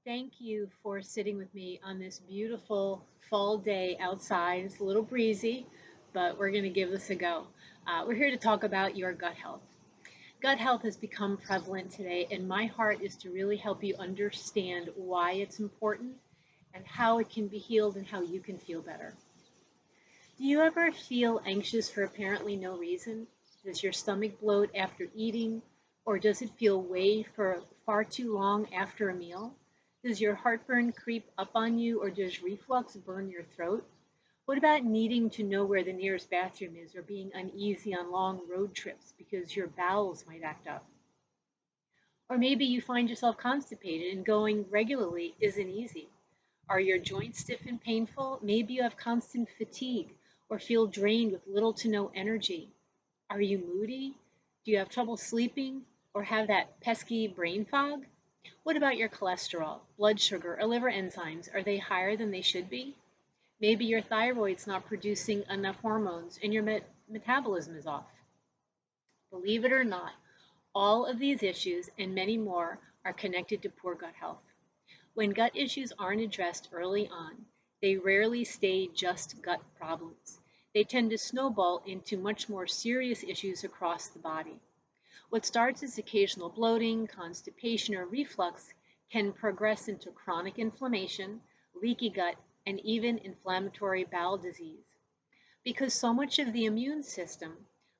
Thank you for sitting with me on this beautiful fall day outside. It's a little breezy, but we're going to give this a go. We're here to talk about your gut health. Gut health has become prevalent today, and my heart is to really help you understand why it's important and how it can be healed and how you can feel better. Do you ever feel anxious for apparently no reason? Does your stomach bloat after eating, or does it feel way for far too long after a meal? Does your heartburn creep up on you, or does reflux burn your throat? What about needing to know where the nearest bathroom is, or being uneasy on long road trips because your bowels might act up? Or maybe you find yourself constipated and going regularly isn't easy. Are your joints stiff and painful? Maybe you have constant fatigue or feel drained with little to no energy. Are you moody? Do you have trouble sleeping or have that pesky brain fog? What about your cholesterol, blood sugar, or liver enzymes? Are they higher than they should be? Maybe your thyroid's not producing enough hormones and your metabolism is off. Believe it or not, all of these issues and many more are connected to poor gut health. When gut issues aren't addressed early on, they rarely stay just gut problems. They tend to snowball into much more serious issues across the body. What starts as occasional bloating, constipation, or reflux can progress into chronic inflammation, leaky gut, and even inflammatory bowel disease. Because so much of the immune system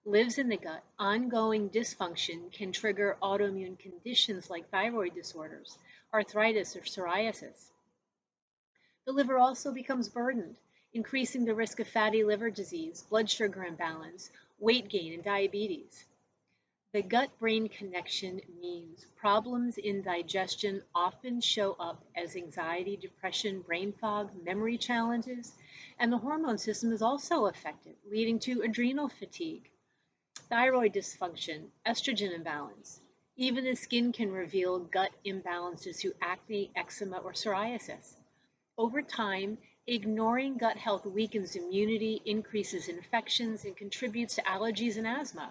lives in the gut, ongoing dysfunction can trigger autoimmune conditions like thyroid disorders, arthritis, or psoriasis. The liver also becomes burdened, increasing the risk of fatty liver disease, blood sugar imbalance, weight gain, and diabetes. The gut brain connection means problems in digestion often show up as anxiety, depression, brain fog, memory challenges, and the hormone system is also affected, leading to adrenal fatigue, thyroid dysfunction, estrogen imbalance. Even the skin can reveal gut imbalances through acne, eczema, or psoriasis. Over time, ignoring gut health weakens immunity, increases infections, and contributes to allergies and asthma.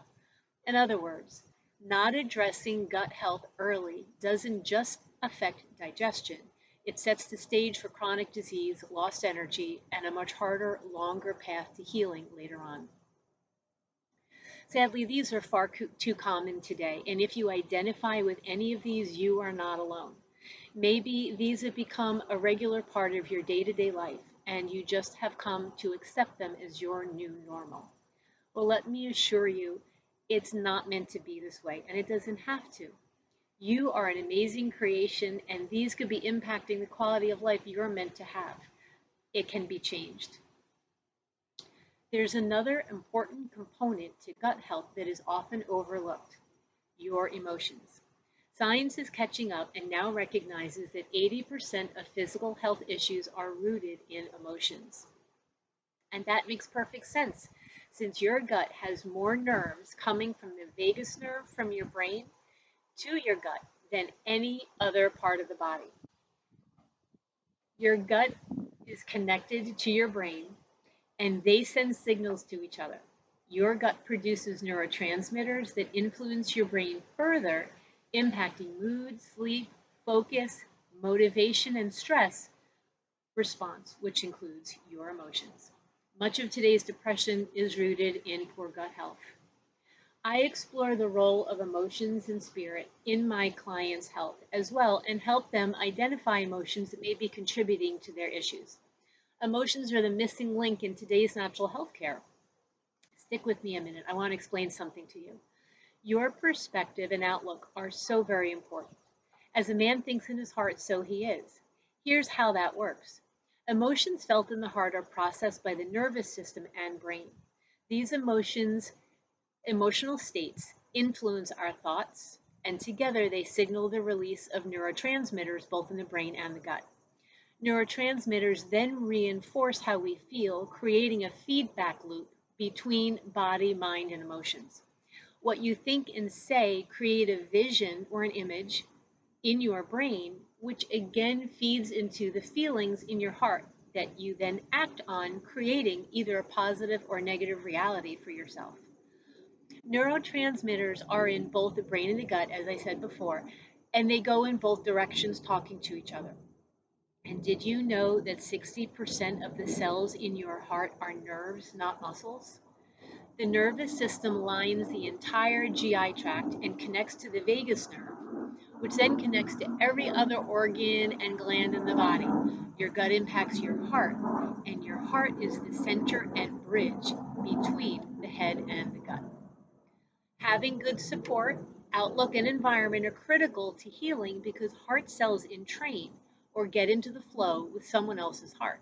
In other words, not addressing gut health early doesn't just affect digestion, it sets the stage for chronic disease, lost energy, and a much harder, longer path to healing later on. Sadly, these are far too common today, and if you identify with any of these, you are not alone. Maybe these have become a regular part of your day to day life, and you just have come to accept them as your new normal. Well, let me assure you, it's not meant to be this way, and it doesn't have to. You are an amazing creation, and these could be impacting the quality of life you're meant to have. It can be changed. There's another important component to gut health that is often overlooked: your emotions. Science is catching up and now recognizes that 80% of physical health issues are rooted in emotions. And that makes perfect sense since your gut has more nerves coming from the vagus nerve from your brain to your gut than any other part of the body. Your gut is connected to your brain and they send signals to each other. Your gut produces neurotransmitters that influence your brain further, impacting mood, sleep, focus, motivation, and stress response, which includes your emotions. Much of today's depression is rooted in poor gut health. I explore the role of emotions and spirit in my clients' health as well and help them identify emotions that may be contributing to their issues. Emotions are the missing link in today's natural health care. Stick with me a minute. I want to explain something to you. Your perspective and outlook are so very important. As a man thinks in his heart, so he is. Here's how that works. Emotions felt in the heart are processed by the nervous system and brain. These emotional states influence our thoughts, and together they signal the release of neurotransmitters both in the brain and the gut. Neurotransmitters then reinforce how we feel, creating a feedback loop between body, mind, and emotions. What you think and say create a vision or an image in your brain, which again feeds into the feelings in your heart that you then act on, creating either a positive or negative reality for yourself. Neurotransmitters are in both the brain and the gut, as I said before, and they go in both directions talking to each other. And did you know that 60% of the cells in your heart are nerves, not muscles? The nervous system lines the entire GI tract and connects to the vagus nerve, which then connects to every other organ and gland in the body. Your gut impacts your heart, and your heart is the center and bridge between the head and the gut. Having good support, outlook, and environment are critical to healing because heart cells entrain or get into the flow with someone else's heart.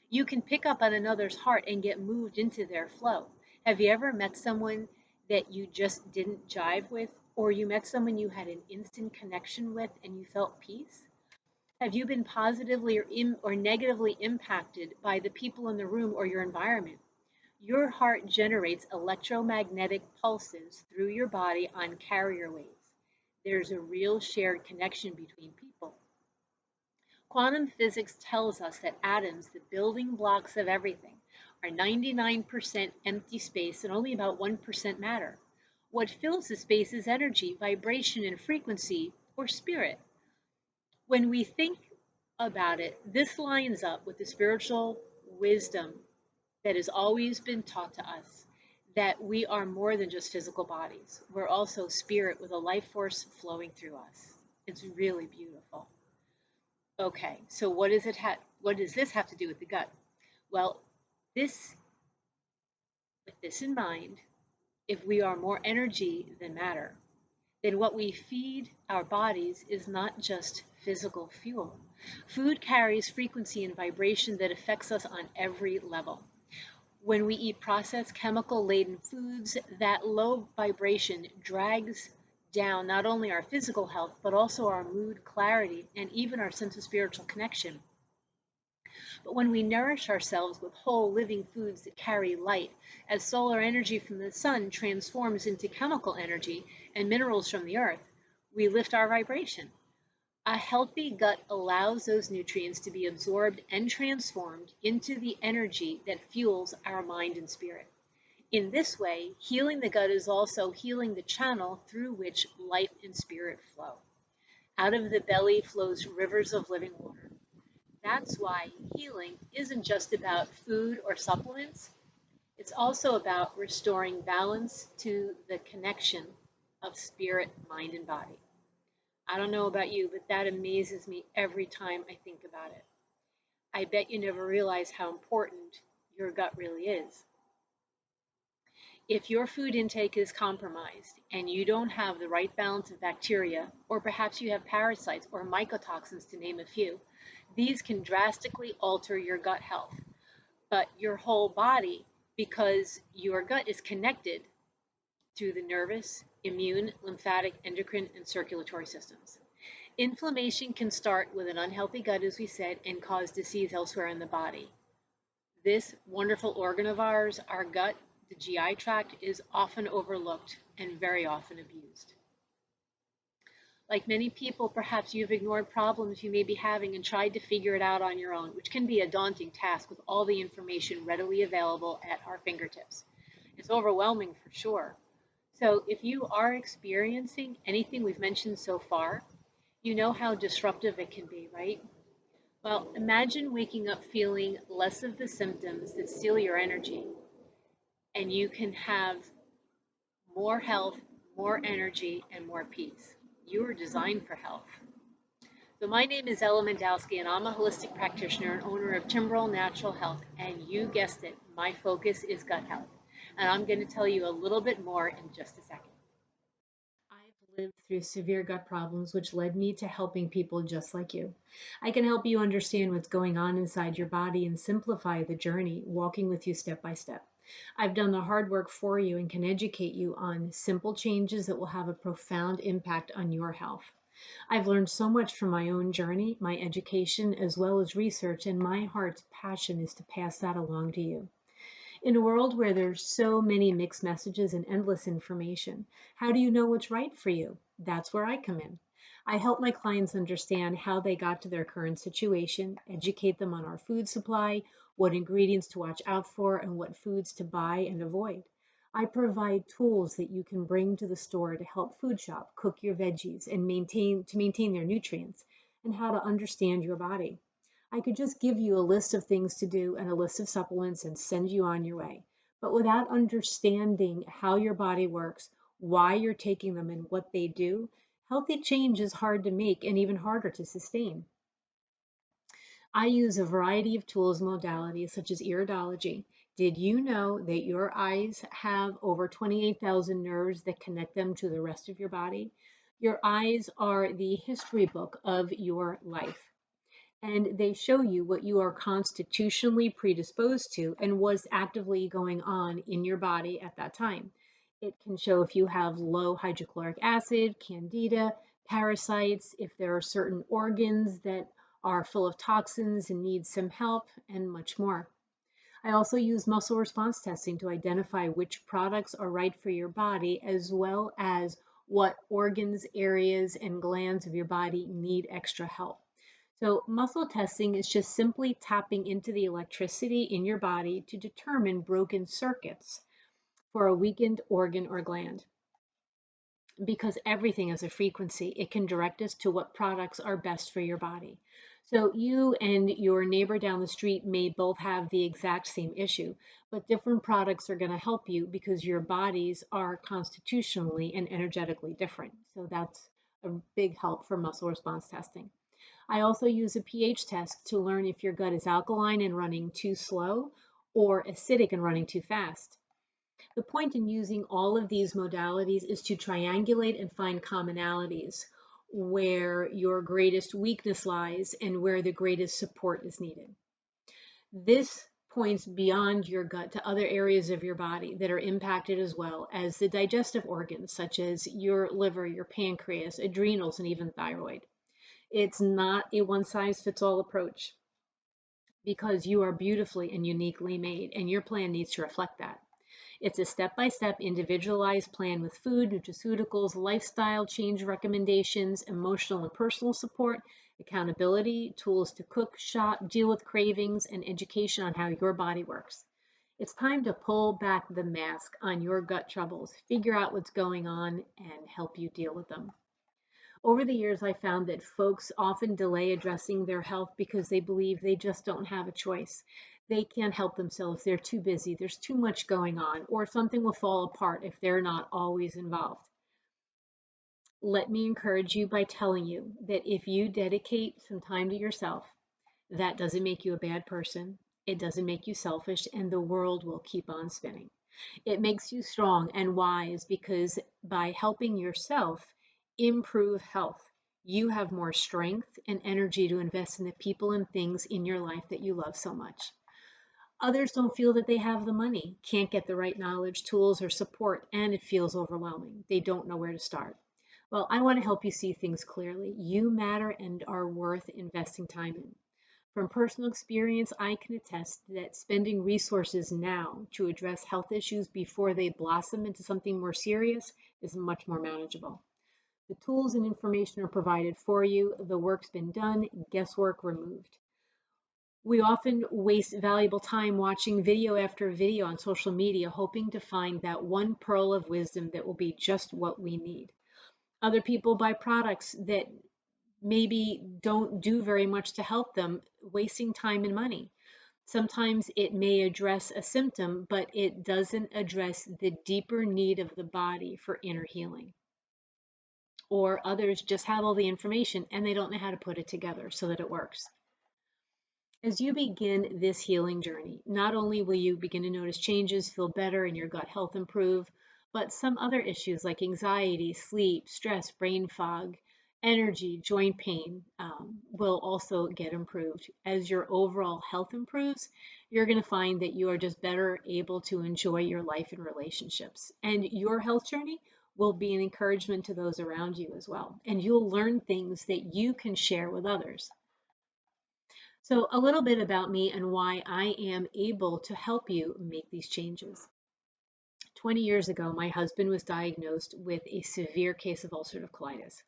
You can pick up on another's heart and get moved into their flow. Have you ever met someone that you just didn't jive with, or you met someone you had an instant connection with and you felt peace? Have you been positively or negatively impacted by the people in the room or your environment? Your heart generates electromagnetic pulses through your body on carrier waves. There's a real shared connection between people. Quantum physics tells us that atoms, the building blocks of everything, are 99% empty space and only about 1% matter. What fills the space is energy, vibration, and frequency, or spirit. When we think about it, this lines up with the spiritual wisdom that has always been taught to us, that we are more than just physical bodies. We're also spirit with a life force flowing through us. It's really beautiful. Okay, so what does this have to do with the gut? Well, this with this in mind, if we are more energy than matter, then what we feed our bodies is not just physical fuel. Food carries frequency and vibration that affects us on every level. When we eat processed chemical-laden foods, that low vibration drags down not only our physical health, but also our mood clarity and even our sense of spiritual connection. But when we nourish ourselves with whole living foods that carry light, as solar energy from the sun transforms into chemical energy and minerals from the earth, we lift our vibration. A healthy gut allows those nutrients to be absorbed and transformed into the energy that fuels our mind and spirit. In this way, healing the gut is also healing the channel through which life and spirit flow. Out of the belly flows rivers of living water. That's why healing isn't just about food or supplements, it's also about restoring balance to the connection of spirit, mind, and body. I don't know about you, but that amazes me every time I think about it. I bet you never realize how important your gut really is. If your food intake is compromised and you don't have the right balance of bacteria, or perhaps you have parasites or mycotoxins to name a few, these can drastically alter your gut health, but your whole body, because your gut is connected to the nervous, immune, lymphatic, endocrine, and circulatory systems. Inflammation can start with an unhealthy gut, as we said, and cause disease elsewhere in the body. This wonderful organ of ours, our gut, the GI tract, is often overlooked and very often abused. Like many people, perhaps you've ignored problems you may be having and tried to figure it out on your own, which can be a daunting task with all the information readily available at our fingertips. It's overwhelming for sure. So if you are experiencing anything we've mentioned so far, you know how disruptive it can be, right? Well, imagine waking up feeling less of the symptoms that steal your energy, and you can have more health, more energy, and more peace. You were designed for health. So my name is Ella Mendowski, and I'm a holistic practitioner and owner of Timbrel Natural Health. And you guessed it, my focus is gut health. And I'm going to tell you a little bit more in just a second. I've lived through severe gut problems, which led me to helping people just like you. I can help you understand what's going on inside your body and simplify the journey, walking with you step by step. I've done the hard work for you and can educate you on simple changes that will have a profound impact on your health. I've learned so much from my own journey, my education, as well as research, and my heart's passion is to pass that along to you. In a world where there's so many mixed messages and endless information, how do you know what's right for you? That's where I come in. I help my clients understand how they got to their current situation, educate them on our food supply, what ingredients to watch out for, and what foods to buy and avoid. I provide tools that you can bring to the store to help food shop, cook your veggies, and maintain their nutrients, and how to understand your body. I could just give you a list of things to do and a list of supplements and send you on your way. But without understanding how your body works, why you're taking them, and what they do, healthy change is hard to make and even harder to sustain. I use a variety of tools and modalities such as iridology. Did you know that your eyes have over 28,000 nerves that connect them to the rest of your body? Your eyes are the history book of your life, and they show you what you are constitutionally predisposed to and what's actively going on in your body at that time. It can show if you have low hydrochloric acid, candida, parasites, if there are certain organs that are full of toxins and need some help, and much more. I also use muscle response testing to identify which products are right for your body, as well as what organs, areas, and glands of your body need extra help. So, muscle testing is just simply tapping into the electricity in your body to determine broken circuits for a weakened organ or gland. Because everything is a frequency, it can direct us to what products are best for your body. So, you and your neighbor down the street may both have the exact same issue, but different products are going to help you because your bodies are constitutionally and energetically different. So, that's a big help for muscle response testing. I also use a pH test to learn if your gut is alkaline and running too slow or acidic and running too fast. The point in using all of these modalities is to triangulate and find commonalities where your greatest weakness lies and where the greatest support is needed. This points beyond your gut to other areas of your body that are impacted as well as the digestive organs, such as your liver, your pancreas, adrenals, and even thyroid. It's not a one size fits all approach because you are beautifully and uniquely made, and your plan needs to reflect that. It's a step by step, individualized plan with food, nutraceuticals, lifestyle change recommendations, emotional and personal support, accountability, tools to cook, shop, deal with cravings, and education on how your body works. It's time to pull back the mask on your gut troubles, figure out what's going on, and help you deal with them. Over the years, I found that folks often delay addressing their health because they believe they just don't have a choice. They can't help themselves. They're too busy. There's too much going on, or something will fall apart if they're not always involved. Let me encourage you by telling you that if you dedicate some time to yourself, that doesn't make you a bad person. It doesn't make you selfish, and the world will keep on spinning. It makes you strong and wise because by helping yourself improve health, you have more strength and energy to invest in the people and things in your life that you love so much. Others don't feel that they have the money, can't get the right knowledge, tools, or support, and it feels overwhelming. They don't know where to start. Well, I want to help you see things clearly. You matter and are worth investing time in. From personal experience, I can attest that spending resources now to address health issues before they blossom into something more serious is much more manageable. The tools and information are provided for you, the work's been done, guesswork removed. We often waste valuable time watching video after video on social media, hoping to find that one pearl of wisdom that will be just what we need. Other people buy products that maybe don't do very much to help them, wasting time and money. Sometimes it may address a symptom, but it doesn't address the deeper need of the body for inner healing. Or others just have all the information and they don't know how to put it together so that it works. As you begin this healing journey, not only will you begin to notice changes, feel better, and your gut health improve, but some other issues like anxiety, sleep, stress, brain fog, energy, joint pain will also get improved. As your overall health improves, you're going to find that you are just better able to enjoy your life and relationships. And your health journey will be an encouragement to those around you as well. And you'll learn things that you can share with others. So, a little bit about me and why I am able to help you make these changes. 20 years ago, my husband was diagnosed with a severe case of ulcerative colitis.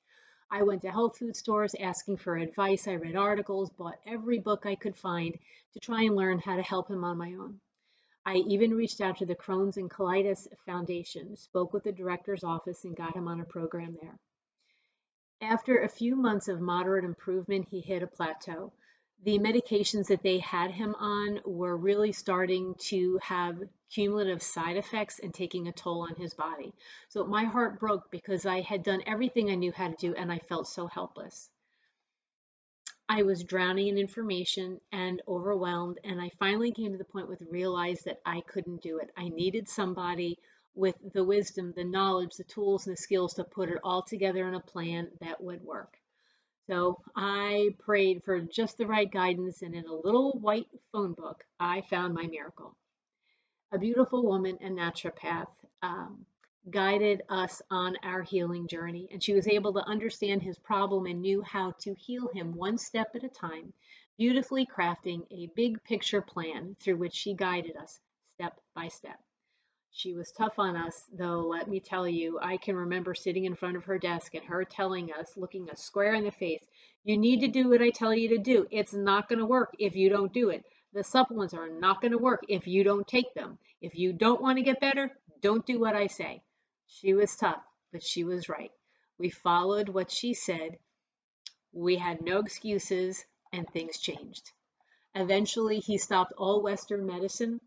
I went to health food stores asking for advice. I read articles, bought every book I could find to try and learn how to help him on my own. I even reached out to the Crohn's and Colitis Foundation, spoke with the director's office, and got him on a program there. After a few months of moderate improvement, he hit a plateau. The medications that they had him on were really starting to have cumulative side effects and taking a toll on his body. So my heart broke because I had done everything I knew how to do and I felt so helpless. I was drowning in information and overwhelmed, and I finally came to the point with realize that I couldn't do it. I needed somebody with the wisdom, the knowledge, the tools, and the skills to put it all together in a plan that would work. So I prayed for just the right guidance, and in a little white phone book, I found my miracle. A beautiful woman, a naturopath, guided us on our healing journey, and she was able to understand his problem and knew how to heal him one step at a time, beautifully crafting a big picture plan through which she guided us step by step. She was tough on us, though, let me tell you. I can remember sitting in front of her desk and her telling us, looking us square in the face, you need to do what I tell you to do. It's not going to work if you don't do it. The supplements are not going to work if you don't take them. If you don't want to get better, don't do what I say. She was tough, but she was right. We followed what she said. We had no excuses, and things changed. Eventually, he stopped all Western medicine.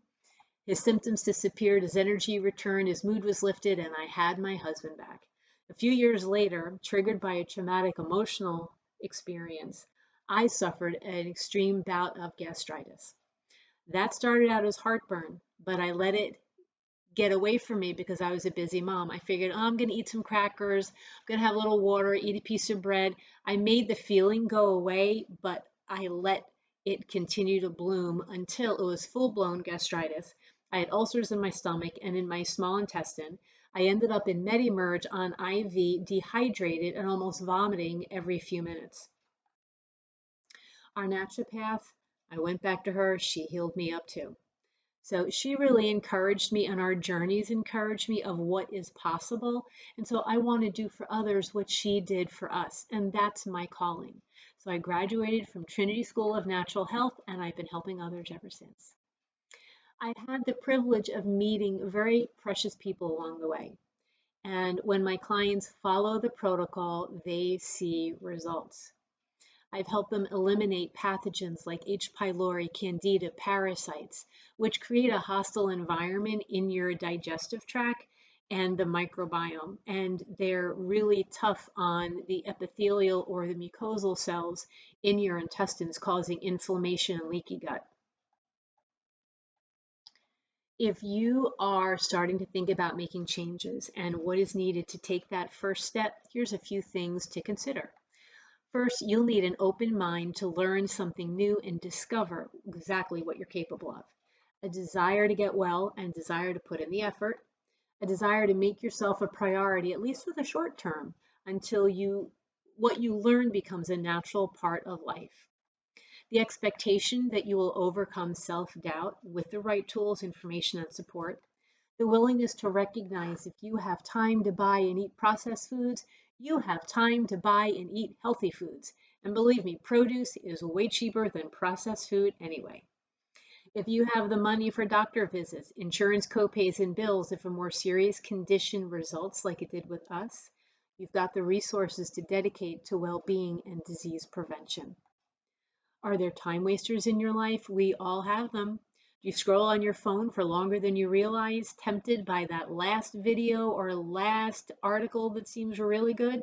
His symptoms disappeared, his energy returned, his mood was lifted, and I had my husband back. A few years later, triggered by a traumatic emotional experience, I suffered an extreme bout of gastritis. That started out as heartburn, but I let it get away from me because I was a busy mom. I figured, oh, I'm going to eat some crackers, I'm going to have a little water, eat a piece of bread. I made the feeling go away, but I let it continue to bloom until it was full-blown gastritis. I had ulcers in my stomach and in my small intestine. I ended up in Medi-Merge on IV, dehydrated and almost vomiting every few minutes. Our naturopath, I went back to her. She healed me up too. So she really encouraged me, and our journeys encouraged me of what is possible. And so I want to do for others what she did for us. And that's my calling. So I graduated from Trinity School of Natural Health, and I've been helping others ever since. I've had the privilege of meeting very precious people along the way. And when my clients follow the protocol, they see results. I've helped them eliminate pathogens like H. pylori, candida, parasites, which create a hostile environment in your digestive tract and the microbiome. And they're really tough on the epithelial or the mucosal cells in your intestines, causing inflammation and leaky gut. If you are starting to think about making changes and what is needed to take that first step, here's a few things to consider. First, you'll need an open mind to learn something new and discover exactly what you're capable of. A desire to get well and desire to put in the effort. A desire to make yourself a priority, at least for the short term, until what you learn becomes a natural part of life. The expectation that you will overcome self-doubt with the right tools, information, and support. The willingness to recognize if you have time to buy and eat processed foods, you have time to buy and eat healthy foods. And believe me, produce is way cheaper than processed food anyway. If you have the money for doctor visits, insurance copays and bills, if a more serious condition results like it did with us, you've got the resources to dedicate to well-being and disease prevention. Are there time wasters in your life? We all have them. Do you scroll on your phone for longer than you realize, tempted by that last video or last article that seems really good?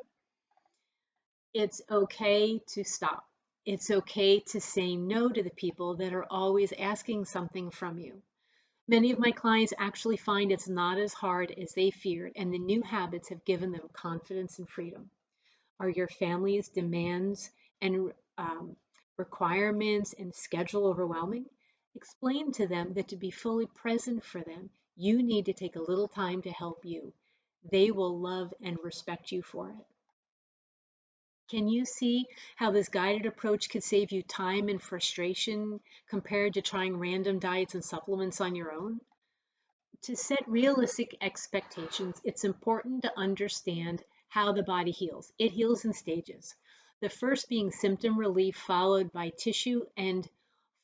It's okay to stop. It's okay to say no to the people that are always asking something from you. Many of my clients actually find it's not as hard as they feared, and the new habits have given them confidence and freedom. Are your family's demands and requirements and schedule overwhelming? Explain to them that to be fully present for them, you need to take a little time to help you. They will love and respect you for it. Can you see how this guided approach could save you time and frustration compared to trying random diets and supplements on your own? To set realistic expectations, it's important to understand how the body heals. It heals in stages. The first being symptom relief, followed by tissue and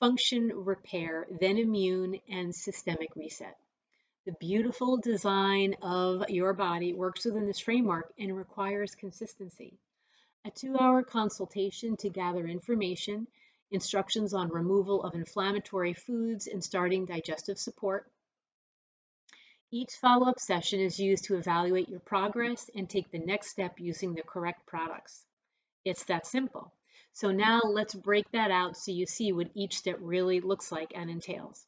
function, repair, then immune and systemic reset. The beautiful design of your body works within this framework and requires consistency. A 2-hour consultation to gather information, instructions on removal of inflammatory foods and starting digestive support. Each follow-up session is used to evaluate your progress and take the next step using the correct products. It's that simple. So now let's break that out so you see what each step really looks like and entails.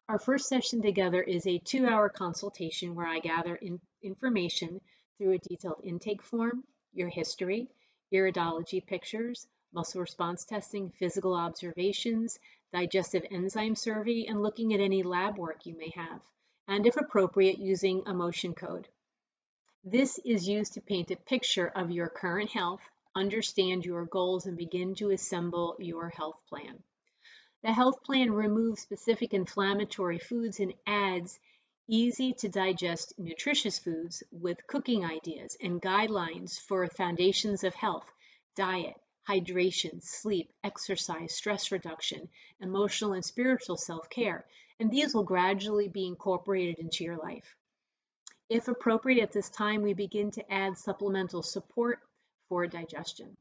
Our first session together is a 2-hour consultation where I gather information through a detailed intake form, your history, iridology pictures, muscle response testing, physical observations, digestive enzyme survey, and looking at any lab work you may have, and if appropriate, using a motion code. This is used to paint a picture of your current health, understand your goals, and begin to assemble your health plan. The health plan removes specific inflammatory foods and adds easy to digest nutritious foods with cooking ideas and guidelines for foundations of health, diet, hydration, sleep, exercise, stress reduction, emotional and spiritual self-care, and these will gradually be incorporated into your life. If appropriate at this time, we begin to add supplemental support for digestion.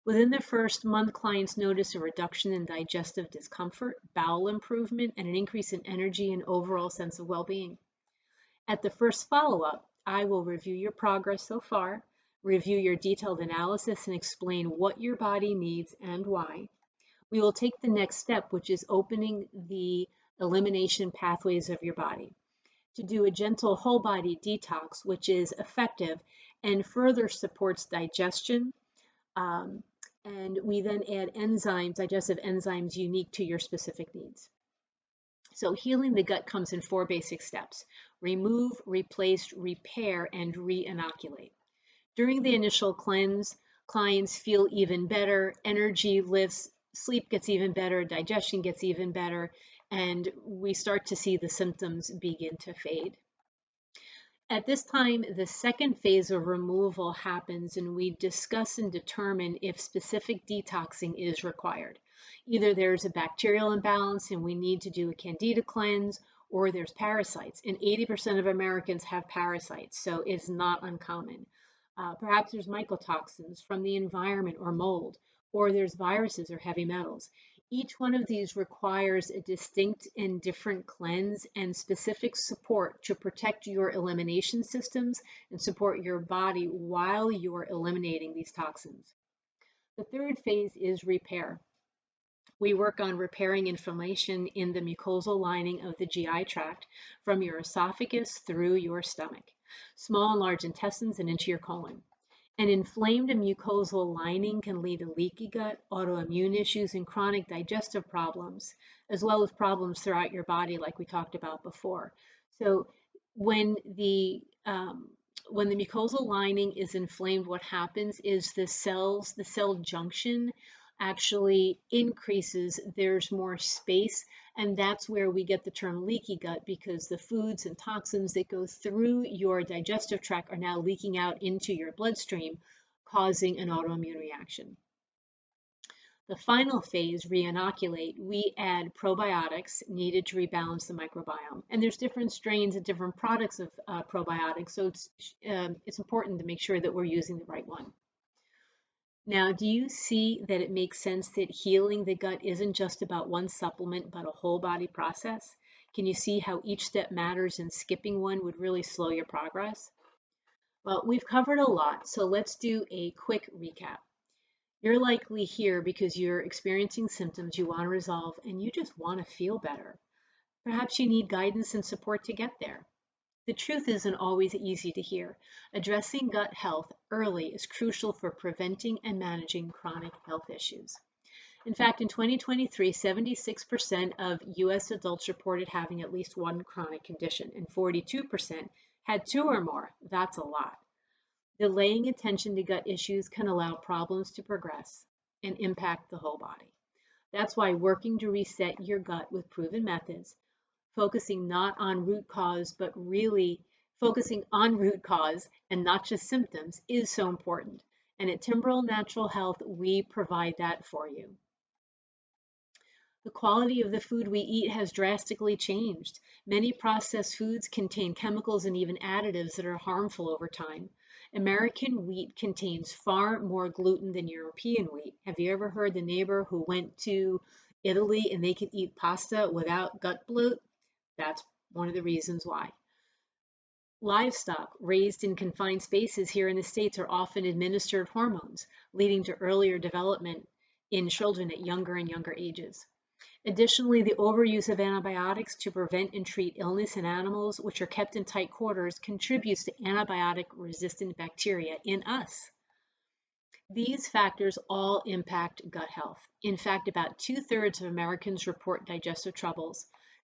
Within the first month, clients notice a reduction in digestive discomfort, bowel improvement, and an increase in energy and overall sense of well-being. At the first follow-up, I will review your progress so far, review your detailed analysis, and explain what your body needs and why. We will take the next step, which is opening the elimination pathways of your body, to do a gentle whole body detox, which is effective and further supports digestion. And we then add enzymes, digestive enzymes unique to your specific needs. So healing the gut comes in 4 basic steps: remove, replace, repair, and re-inoculate. During the initial cleanse, clients feel even better, energy lifts, sleep gets even better, digestion gets even better, and we start to see the symptoms begin to fade. At this time, the second phase of removal happens and we discuss and determine if specific detoxing is required. Either there's a bacterial imbalance and we need to do a candida cleanse, or there's parasites. And 80% of Americans have parasites, so it's not uncommon. Perhaps there's mycotoxins from the environment or mold, or there's viruses or heavy metals. Each one of these requires a distinct and different cleanse and specific support to protect your elimination systems and support your body while you're eliminating these toxins. The third phase is repair. We work on repairing inflammation in the mucosal lining of the GI tract from your esophagus through your stomach, small and large intestines, and into your colon. An inflamed mucosal lining can lead to leaky gut, autoimmune issues, and chronic digestive problems, as well as problems throughout your body, like we talked about before. So when the mucosal lining is inflamed, what happens is the cell junction actually increases, there's more space, and that's where we get the term leaky gut, because the foods and toxins that go through your digestive tract are now leaking out into your bloodstream, causing an autoimmune reaction. The final phase, re-inoculate, we add probiotics needed to rebalance the microbiome. And there's different strains and different products of probiotics, so it's important to make sure that we're using the right one. Now, do you see that it makes sense that healing the gut isn't just about one supplement, but a whole body process? Can you see how each step matters and skipping one would really slow your progress? Well, we've covered a lot, so let's do a quick recap. You're likely here because you're experiencing symptoms you want to resolve and you just want to feel better. Perhaps you need guidance and support to get there. The truth isn't always easy to hear. Addressing gut health early is crucial for preventing and managing chronic health issues. In fact, in 2023, 76% of US adults reported having at least one chronic condition, and 42% had 2 or more. That's a lot. Delaying attention to gut issues can allow problems to progress and impact the whole body. That's why working to reset your gut with proven methods, focusing not on root cause, but really focusing on root cause and not just symptoms, is so important. And at Timbrel Natural Health, we provide that for you. The quality of the food we eat has drastically changed. Many processed foods contain chemicals and even additives that are harmful over time. American wheat contains far more gluten than European wheat. Have you ever heard the neighbor who went to Italy and they could eat pasta without gut bloat? That's one of the reasons why. Livestock raised in confined spaces here in the States are often administered hormones, leading to earlier development in children at younger and younger ages. Additionally, the overuse of antibiotics to prevent and treat illness in animals, which are kept in tight quarters, contributes to antibiotic-resistant bacteria in us. These factors all impact gut health. In fact, about 2/3 of Americans report digestive troubles.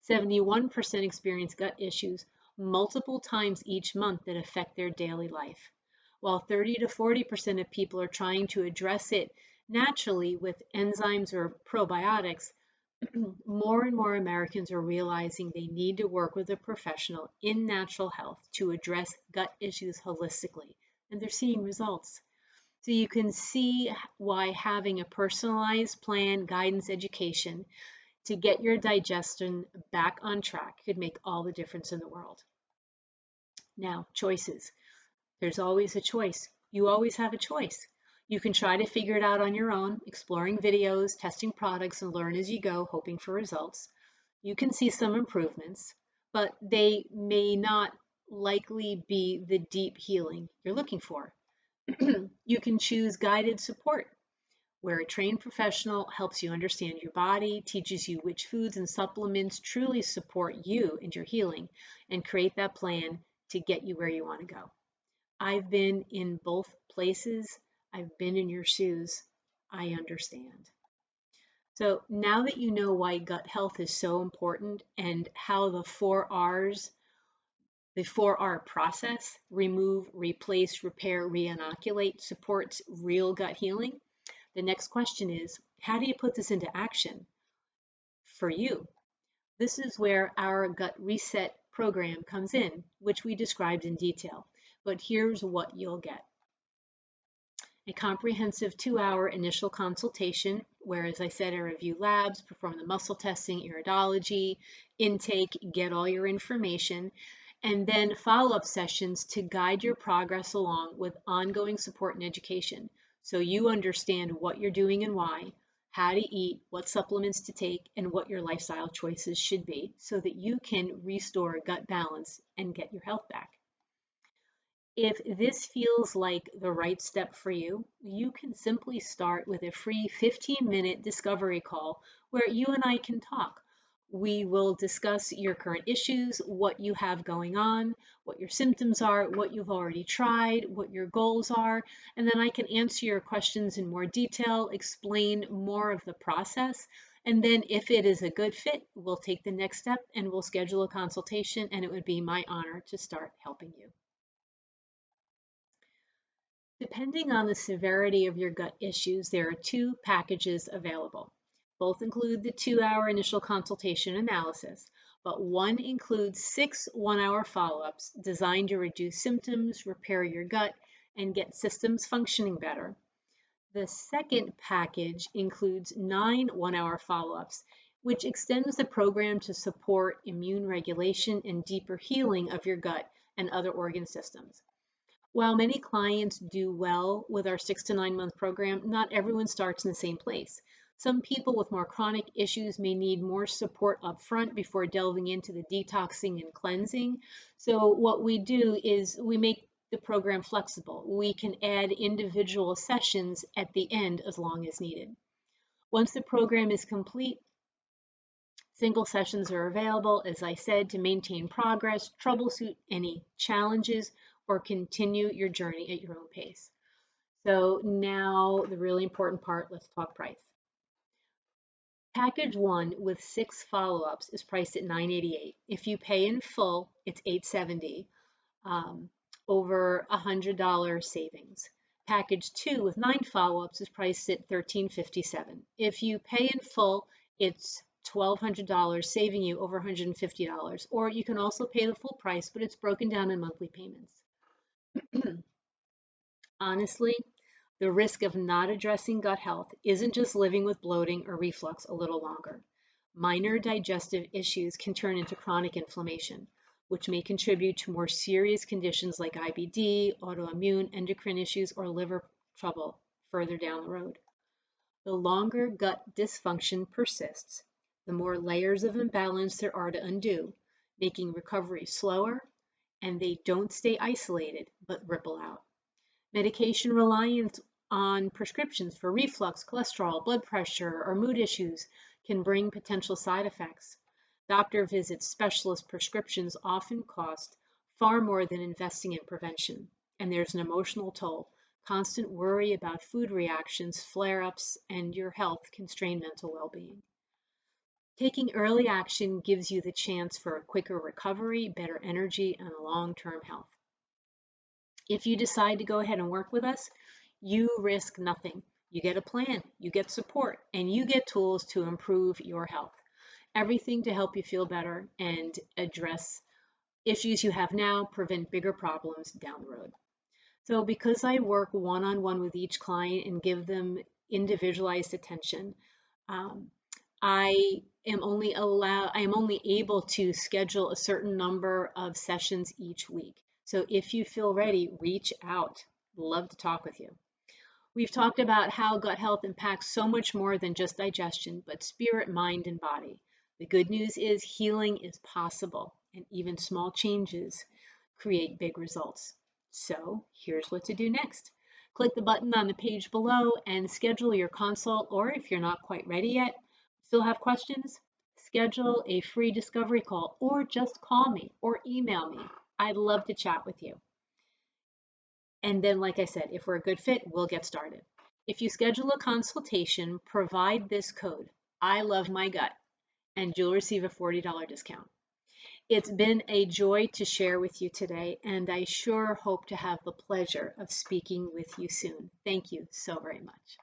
71% experience gut issues multiple times each month that affect their daily life, while 30 to 40% of people are trying to address it naturally with enzymes or probiotics. More and more Americans are realizing they need to work with a professional in natural health to address gut issues holistically, and they're seeing results. So you can see why having a personalized plan, guidance, education to get your digestion back on track could make all the difference in the world. Now, choices. There's always a choice. You always have a choice. You can try to figure it out on your own, exploring videos, testing products, and learn as you go, hoping for results. You can see some improvements, but they may not likely be the deep healing you're looking for. You can choose guided support, where a trained professional helps you understand your body, teaches you which foods and supplements truly support you and your healing, and create that plan to get you where you want to go. I've been in both places. I've been in your shoes. I understand. So now that you know why gut health is so important and how the 4 R's, the 4R process, remove, replace, repair, reinoculate, supports real gut healing, the next question is, how do you put this into action for you? This is where our gut reset program comes in, which we described in detail. But here's what you'll get. A comprehensive 2-hour initial consultation, where, as I said, I review labs, perform the muscle testing, iridology, intake, get all your information, and then follow-up sessions to guide your progress along with ongoing support and education, so you understand what you're doing and why, how to eat, what supplements to take, and what your lifestyle choices should be, so that you can restore gut balance and get your health back. If this feels like the right step for you, you can simply start with a free 15-minute discovery call where you and I can talk. We will discuss your current issues, what you have going on, what your symptoms are, what you've already tried, what your goals are, and then I can answer your questions in more detail, explain more of the process, and then if it is a good fit, we'll take the next step and we'll schedule a consultation, and it would be my honor to start helping you. Depending on the severity of your gut issues, there are 2 packages available. Both include the 2-hour initial consultation analysis, but one includes 6 1-hour follow-ups designed to reduce symptoms, repair your gut, and get systems functioning better. The second package includes 9 1-hour follow-ups, which extends the program to support immune regulation and deeper healing of your gut and other organ systems. While many clients do well with our 6 to 9 month program, not everyone starts in the same place. Some people with more chronic issues may need more support up front before delving into the detoxing and cleansing. So what we do is we make the program flexible. We can add individual sessions at the end as long as needed. Once the program is complete, single sessions are available, as I said, to maintain progress, troubleshoot any challenges, or continue your journey at your own pace. So now the really important part, let's talk price. Package 1 with 6 follow-ups is priced at $988. If you pay in full, it's $870, over $100 savings. Package 2 with 9 follow-ups is priced at $1357. If you pay in full, it's $1,200, saving you over $150. Or you can also pay the full price, but it's broken down in monthly payments. Honestly, the risk of not addressing gut health isn't just living with bloating or reflux a little longer. Minor digestive issues can turn into chronic inflammation, which may contribute to more serious conditions like IBD, autoimmune, endocrine issues, or liver trouble further down the road. The longer gut dysfunction persists, the more layers of imbalance there are to undo, making recovery slower, and they don't stay isolated but ripple out. Medication reliance on prescriptions for reflux, cholesterol, blood pressure, or mood issues can bring potential side effects. Doctor visits, specialist prescriptions often cost far more than investing in prevention, and there's an emotional toll. Constant worry about food reactions, flare-ups, and your health can strain mental well-being. Taking early action gives you the chance for a quicker recovery, better energy, and long-term health. If you decide to go ahead and work with us, you risk nothing. You get a plan, you get support, and you get tools to improve your health. Everything to help you feel better and address issues you have now, prevent bigger problems down the road. So because I work one-on-one with each client and give them individualized attention, um, I am only able to schedule a certain number of sessions each week. So if you feel ready, reach out. Love to talk with you. We've talked about how gut health impacts so much more than just digestion, but spirit, mind, and body. The good news is healing is possible, and even small changes create big results. So here's what to do next. Click the button on the page below and schedule your consult, or if you're not quite ready yet, still have questions, schedule a free discovery call, or just call me or email me. I'd love to chat with you. And then, like I said, if we're a good fit, we'll get started. If you schedule a consultation, provide this code, I love my gut, and you'll receive a $40 discount. It's been a joy to share with you today, and I sure hope to have the pleasure of speaking with you soon. Thank you so very much.